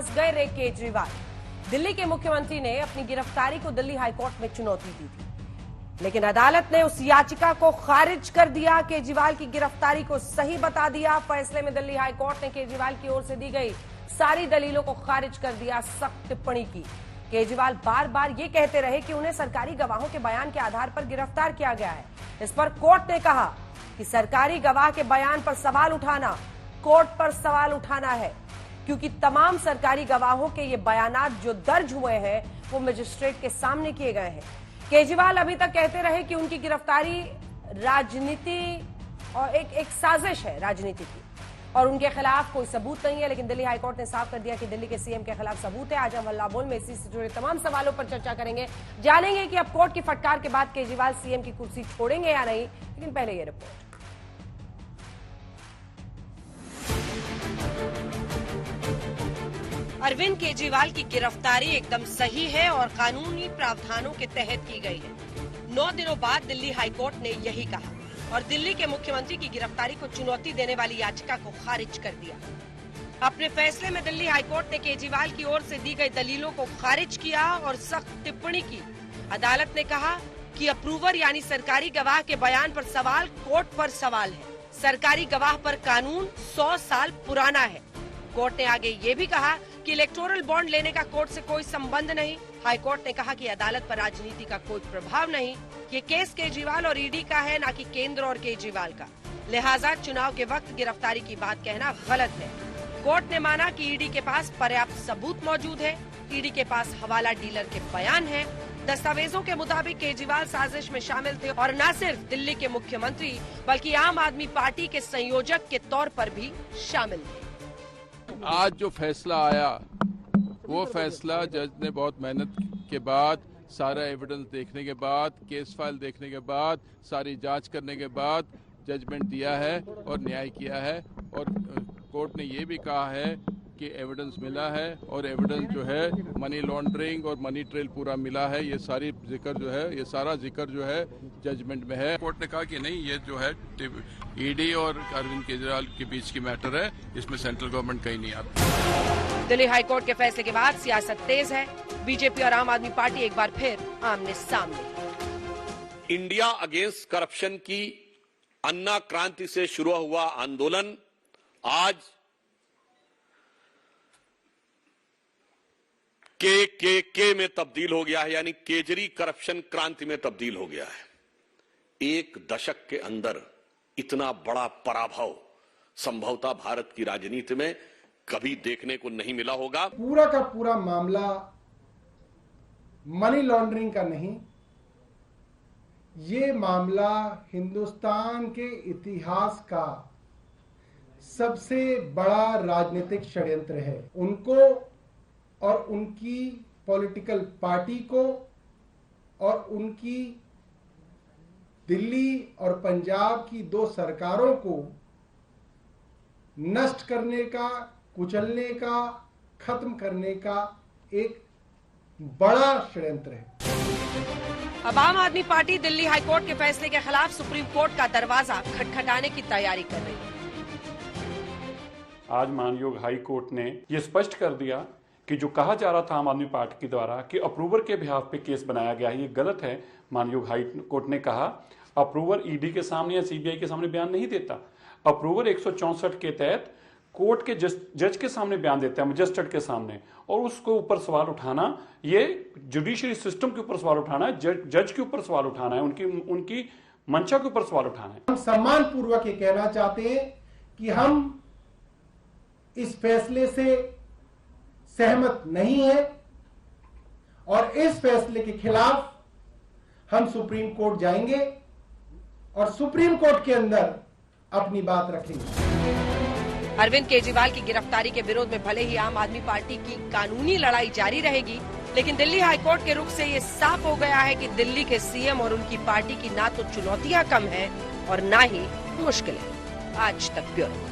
फंस गए रे केजरीवाल। दिल्ली के मुख्यमंत्री ने अपनी गिरफ्तारी को दिल्ली हाईकोर्ट में चुनौती दी थी, लेकिन अदालत ने उस याचिका को खारिज कर दिया। केजरीवाल की गिरफ्तारी को सही बता दिया। फैसले में दिल्ली हाईकोर्ट ने केजरीवाल की ओर से दी गई सारी दलीलों को खारिज कर दिया, सख्त टिप्पणी की। केजरीवाल बार बार ये कहते रहे कि उन्हें सरकारी गवाहों के बयान के आधार पर गिरफ्तार किया गया है। इस पर कोर्ट ने कहा कि सरकारी गवाह के बयान पर सवाल उठाना कोर्ट पर सवाल उठाना है, क्योंकि तमाम सरकारी गवाहों के ये बयानात जो दर्ज हुए हैं वो मजिस्ट्रेट के सामने किए गए हैं। केजरीवाल अभी तक कहते रहे कि उनकी गिरफ्तारी राजनीति और एक साजिश है राजनीति की, और उनके खिलाफ कोई सबूत नहीं है। लेकिन दिल्ली हाईकोर्ट ने साफ कर दिया कि दिल्ली के सीएम के खिलाफ सबूत है। आज हम हल्ला बोल में इसी से जुड़े तमाम सवालों पर चर्चा करेंगे, जानेंगे कि अब कोर्ट की फटकार के बाद केजरीवाल सीएम की कुर्सी छोड़ेंगे या नहीं। लेकिन पहले ये रिपोर्ट। अरविंद केजरीवाल की गिरफ्तारी एकदम सही है और कानूनी प्रावधानों के तहत की गई है। 9 दिनों बाद दिल्ली हाईकोर्ट ने यही कहा और दिल्ली के मुख्यमंत्री की गिरफ्तारी को चुनौती देने वाली याचिका को खारिज कर दिया। अपने फैसले में दिल्ली हाईकोर्ट ने केजरीवाल की ओर से दी गई दलीलों को खारिज किया और सख्त टिप्पणी की। अदालत ने कहा कि अप्रूवर यानी सरकारी गवाह के बयान पर सवाल कोर्ट पर सवाल है। सरकारी गवाह पर कानून 100 साल पुराना है। कोर्ट ने आगे ये भी कहा कि इलेक्टोरल बॉन्ड लेने का कोर्ट से कोई संबंध नहीं। हाईकोर्ट ने कहा कि अदालत पर राजनीति का कोई प्रभाव नहीं। ये केस केजरीवाल और ईडी का है, न कि केंद्र और केजरीवाल का। लिहाजा चुनाव के वक्त गिरफ्तारी की बात कहना गलत है। कोर्ट ने माना कि ईडी के पास पर्याप्त सबूत मौजूद है। ईडी के पास हवाला डीलर के बयान है। दस्तावेजों के मुताबिक केजरीवाल साजिश में शामिल थे और न सिर्फ दिल्ली के मुख्यमंत्री बल्कि आम आदमी पार्टी के संयोजक के तौर पर भी शामिल थे। आज जो फैसला आया वो फैसला जज ने बहुत मेहनत के बाद, सारा एविडेंस देखने के बाद, केस फाइल देखने के बाद, सारी जांच करने के बाद जजमेंट दिया है और न्याय किया है। और कोर्ट ने ये भी कहा है कि एविडेंस मिला है और एविडेंस जो है मनी लॉन्ड्रिंग और मनी ट्रेल पूरा मिला है। ये सारी जिक्र जो है, ये सारा जिक्र जो है जजमेंट में है। कोर्ट ने कहा कि नहीं, ये जो है ईडी और अरविंद केजरीवाल के बीच की मैटर है, इसमें सेंट्रल गवर्नमेंट कहीं नहीं आता। दिल्ली हाईकोर्ट के फैसले के बाद सियासत तेज है। बीजेपी और आम आदमी पार्टी एक बार फिर आमने सामने। इंडिया अगेंस्ट करप्शन की अन्ना क्रांति से शुरू हुआ आंदोलन आज के में तब्दील हो गया है, यानी केजरी करप्शन क्रांति में तब्दील हो गया है। एक दशक के अंदर इतना बड़ा पराभव संभवतः भारत की राजनीति में कभी देखने को नहीं मिला होगा। पूरा का पूरा मामला मनी लॉन्ड्रिंग का नहीं, ये मामला हिंदुस्तान के इतिहास का सबसे बड़ा राजनीतिक षड्यंत्र है। उनको और उनकी पॉलिटिकल पार्टी को और उनकी दिल्ली और पंजाब की 2 सरकारों को नष्ट करने का, कुचलने का, खत्म करने का एक बड़ा षड्यंत्र है। अब आम आदमी पार्टी दिल्ली हाईकोर्ट के फैसले के खिलाफ सुप्रीम कोर्ट का दरवाजा खटखटाने की तैयारी कर रही है। आज मानयोग हाई कोर्ट ने यह स्पष्ट कर दिया कि जो कहा जा रहा था आम आदमी पार्टी के द्वारा कि अप्रूवर के बिहाफ पे केस बनाया गया है, ये गलत है। मानयोग हाई कोर्ट ने कहा अप्रूवर ईडी के सामने या सीबीआई के सामने बयान नहीं देता। अप्रूवर 164 के तहत कोर्ट के जज के सामने बयान देता है, मजिस्ट्रेट के सामने, और उसको ऊपर सवाल उठाना, ये जुडिशरी सिस्टम के ऊपर सवाल उठाना है, जज के ऊपर सवाल उठाना है, उनकी मंशा के ऊपर सवाल उठाना है। हम सम्मान पूर्वक ये कहना चाहते हैं कि हम इस फैसले से सहमत नहीं है और इस फैसले के खिलाफ हम सुप्रीम कोर्ट जाएंगे और सुप्रीम कोर्ट के अंदर अपनी बात रखेंगे। अरविंद केजरीवाल की गिरफ्तारी के विरोध में भले ही आम आदमी पार्टी की कानूनी लड़ाई जारी रहेगी, लेकिन दिल्ली हाईकोर्ट के रुख से ये साफ हो गया है कि दिल्ली के सीएम और उनकी पार्टी की ना तो चुनौतियां कम है और ना ही मुश्किलें। आज तक ब्यूरो।